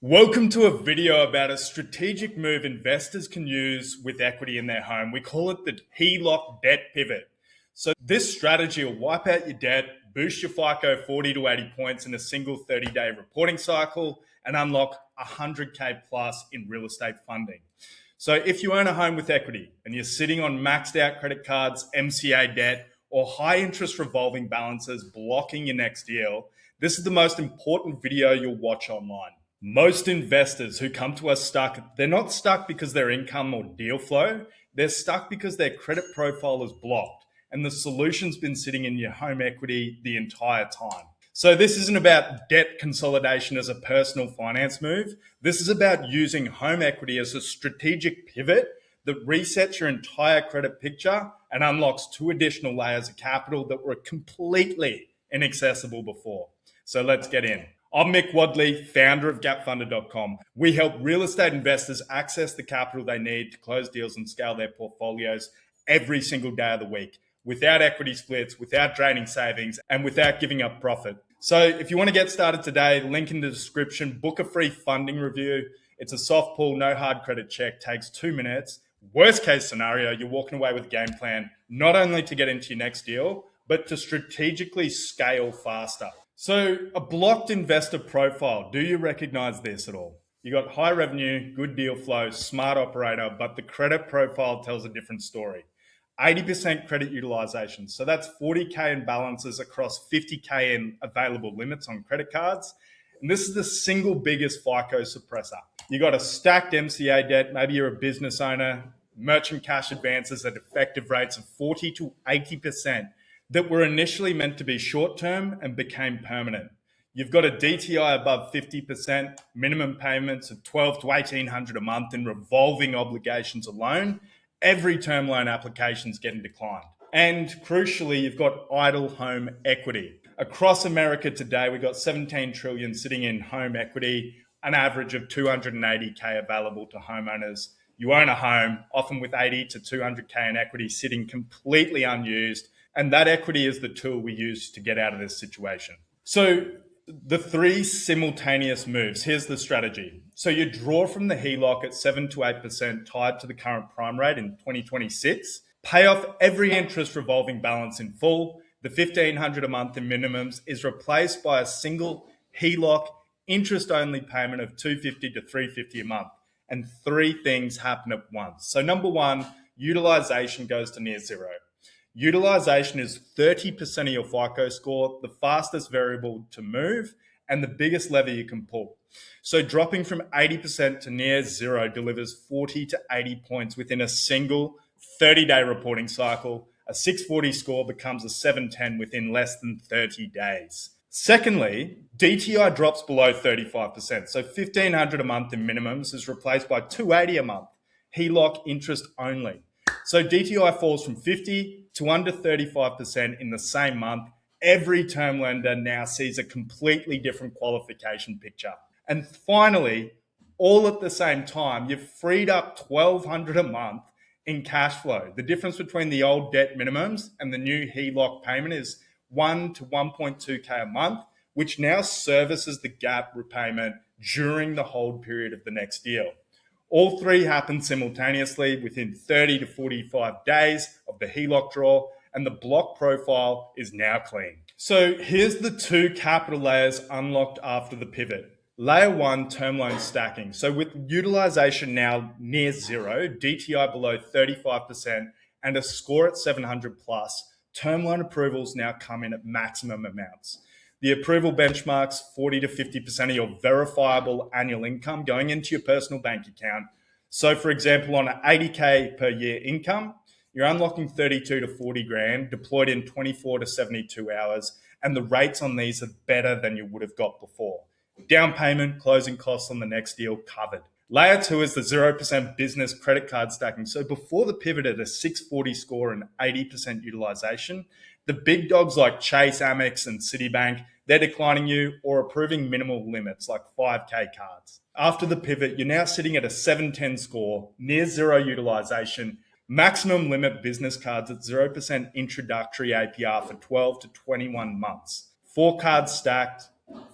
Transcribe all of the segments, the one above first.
Welcome to a video about a strategic move investors can use with equity in their home. We call it the HELOC debt pivot. So this strategy will wipe out your debt, boost your FICO 40 to 80 points in a single 30-day reporting cycle, and unlock 100K plus in real estate funding. So if you own a home with equity and you're sitting on maxed out credit cards, MCA debt, or high interest revolving balances blocking your next deal, this is the most important video you'll watch online. Most investors who come to us stuck, they're not stuck because their income or deal flow, they're stuck because their credit profile is blocked and the solution's been sitting in your home equity the entire time. So this isn't about debt consolidation as a personal finance move. This is about using home equity as a strategic pivot that resets your entire credit picture and unlocks 2 additional layers of capital that were completely inaccessible before. So let's get in. I'm Mick Wadley, founder of gapfunder.com. We help real estate investors access the capital they need to close deals and scale their portfolios every single day of the week, without equity splits, without draining savings, and without giving up profit. So if you want to get started today, link in the description, book a free funding review. It's a soft pull, no hard credit check, takes 2 minutes. Worst case scenario, you're walking away with a game plan, not only to get into your next deal, but to strategically scale faster. So a blocked investor profile, do you recognize this at all? You got high revenue, good deal flow, smart operator, but the credit profile tells a different story. 80% credit utilization. So that's 40K in balances across 50K in available limits on credit cards. And this is the single biggest FICO suppressor. You got a stacked MCA debt. Maybe you're a business owner, merchant cash advances at effective rates of 40 to 80%. That were initially meant to be short-term and became permanent. You've got a DTI above 50%, minimum payments of $1,200 to $1,800 a month in revolving obligations alone. Every term loan application is getting declined. And crucially, you've got idle home equity. Across America today, we've got 17 trillion sitting in home equity, an average of 280K available to homeowners. You own a home, often with 80 to 200K in equity sitting completely unused. And that equity is the tool we use to get out of this situation. So the 3 simultaneous moves, here's the strategy. So you draw from the HELOC at 7 to 8% tied to the current prime rate in 2026, pay off every interest revolving balance in full. The $1,500 a month in minimums is replaced by a single HELOC interest-only payment of $250 to $350 a month. And 3 things happen at once. So number 1, utilization goes to near zero. Utilization is 30% of your FICO score, the fastest variable to move, and the biggest lever you can pull. So dropping from 80% to near zero delivers 40 to 80 points within a single 30-day reporting cycle. A 640 score becomes a 710 within less than 30 days. Secondly, DTI drops below 35%. So $1,500 a month in minimums is replaced by $280 a month, HELOC interest only. So DTI falls from 50 to under 35% in the same month. Every term lender now sees a completely different qualification picture. And finally, all at the same time, you've freed up $1,200 a month in cash flow. The difference between the old debt minimums and the new HELOC payment is 1 to 1.2K a month, which now services the gap repayment during the hold period of the next deal. All 3 happen simultaneously within 30 to 45 days of the HELOC draw, and the block profile is now clean. So here's the 2 capital layers unlocked after the pivot. Layer 1, term loan stacking. So with utilization now near zero, DTI below 35%, and a score at 700 plus, term loan approvals now come in at maximum amounts. The approval benchmarks 40 to 50% of your verifiable annual income going into your personal bank account. So for example, on an 80K per year income, you're unlocking 32 to 40 grand deployed in 24 to 72 hours. And the rates on these are better than you would have got before. Down payment, closing costs on the next deal covered. Layer 2 is the 0% business credit card stacking. So before the pivot at a 640 score and 80% utilization, the big dogs like Chase, Amex, and Citibank, they're declining you or approving minimal limits like 5K cards. After the pivot, you're now sitting at a 710 score, near zero utilization, maximum limit business cards at 0% introductory APR for 12 to 21 months. 4 cards stacked,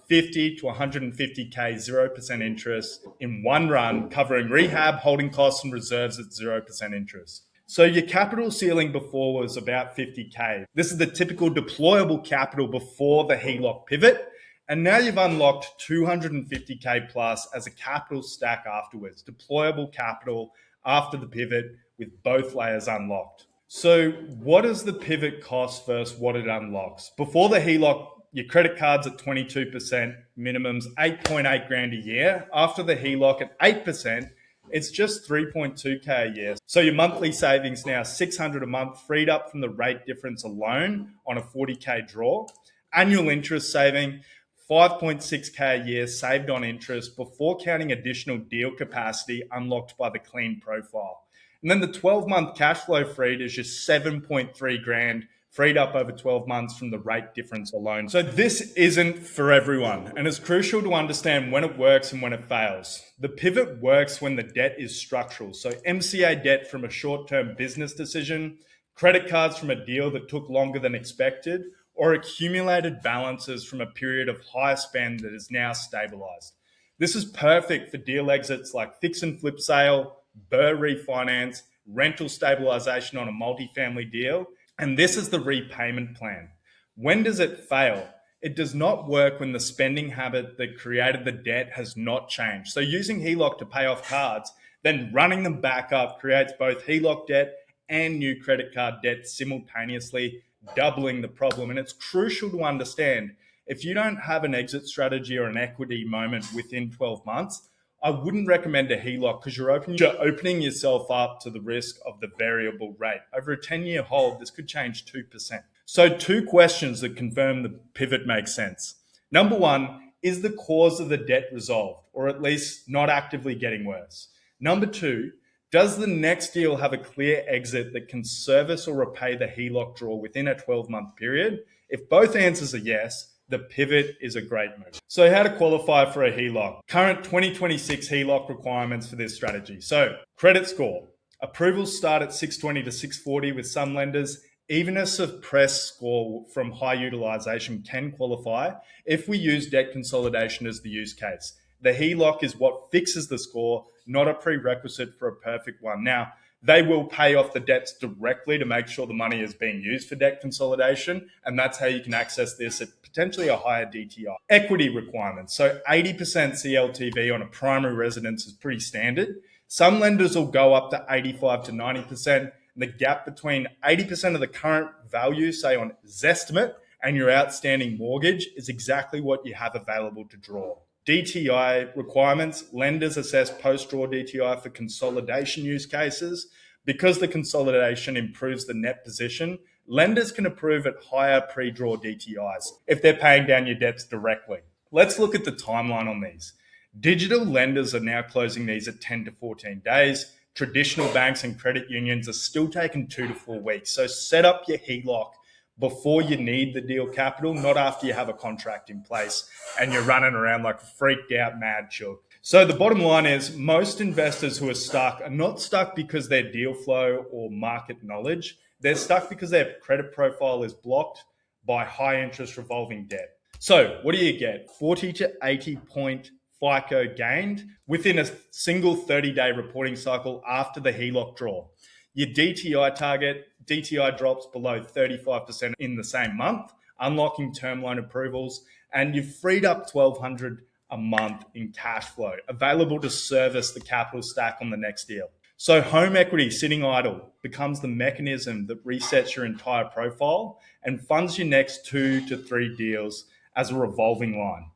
50 to 150K, 0% interest in one run, covering rehab, holding costs and reserves at 0% interest. So your capital ceiling before was about 50K. This is the typical deployable capital before the HELOC pivot. And now you've unlocked 250K plus as a capital stack afterwards, deployable capital after the pivot with both layers unlocked. So what does the pivot cost versus what it unlocks? Before the HELOC, your credit card's at 22%, minimums 8.8 grand a year. After the HELOC at 8%, it's just 3.2K a year. So your monthly savings now 600 a month, freed up from the rate difference alone on a 40K draw. Annual interest saving, 5.6K a year saved on interest before counting additional deal capacity unlocked by the clean profile. And then the 12-month cash flow freed is just 7.3 grand freed up over 12 months from the rate difference alone. So this isn't for everyone, and it's crucial to understand when it works and when it fails. The pivot works when the debt is structural. So MCA debt from a short-term business decision, credit cards from a deal that took longer than expected, or accumulated balances from a period of high spend that is now stabilized. This is perfect for deal exits like fix and flip sale, BRRRR refinance, rental stabilization on a multifamily deal. And this is the repayment plan. When does it fail? It does not work when the spending habit that created the debt has not changed. So using HELOC to pay off cards, then running them back up creates both HELOC debt and new credit card debt simultaneously, doubling the problem. And it's crucial to understand, if you don't have an exit strategy or an equity moment within 12 months, I wouldn't recommend a HELOC because you're opening yourself up to the risk of the variable rate. Over a 10-year hold, this could change 2%. So 2 questions that confirm the pivot makes sense. Number 1, is the cause of the debt resolved, or at least not actively getting worse? Number 2, does the next deal have a clear exit that can service or repay the HELOC draw within a 12-month period? If both answers are yes, the pivot is a great move. So how to qualify for a HELOC? Current 2026 HELOC requirements for this strategy. So credit score. Approvals start at 620 to 640 with some lenders. Even a suppressed score from high utilization can qualify if we use debt consolidation as the use case. The HELOC is what fixes the score, not a prerequisite for a perfect one. Now, they will pay off the debts directly to make sure the money is being used for debt consolidation. And that's how you can access this at potentially a higher DTI. Equity requirements. So 80% CLTV on a primary residence is pretty standard. Some lenders will go up to 85 to 90%. The gap between 80% of the current value, say on Zestimate, and your outstanding mortgage is exactly what you have available to draw. DTI requirements, lenders assess post-draw DTI for consolidation use cases. Because the consolidation improves the net position, lenders can approve at higher pre-draw DTIs if they're paying down your debts directly. Let's look at the timeline on these. Digital lenders are now closing these at 10 to 14 days. Traditional banks and credit unions are still taking 2 to 4 weeks. So set up your HELOC before you need the deal capital, not after you have a contract in place and you're running around like a freaked out mad chook. So the bottom line is most investors who are stuck are not stuck because their deal flow or market knowledge. They're stuck because their credit profile is blocked by high interest revolving debt. So what do you get? 40 to 80 point FICO gained within a single 30-day reporting cycle after the HELOC draw. Your DTI drops below 35% in the same month, unlocking term loan approvals, and you've freed up $1,200 a month in cash flow, available to service the capital stack on the next deal. So home equity sitting idle becomes the mechanism that resets your entire profile and funds your next 2 to 3 deals as a revolving line.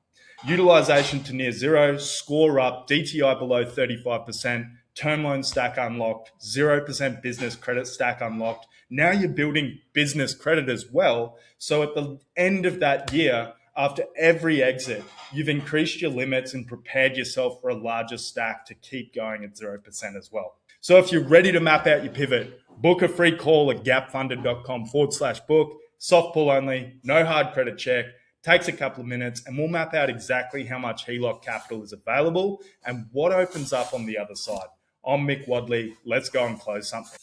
Utilization to near zero, score up, DTI below 35%, term loan stack unlocked, 0% business credit stack unlocked. Now you're building business credit as well. So at the end of that year, after every exit, you've increased your limits and prepared yourself for a larger stack to keep going at 0% as well. So if you're ready to map out your pivot, book a free call at gapfunded.com/book, soft pull only, no hard credit check. Takes a couple of minutes and we'll map out exactly how much HELOC capital is available and what opens up on the other side. I'm Mick Wadley. Let's go and close something.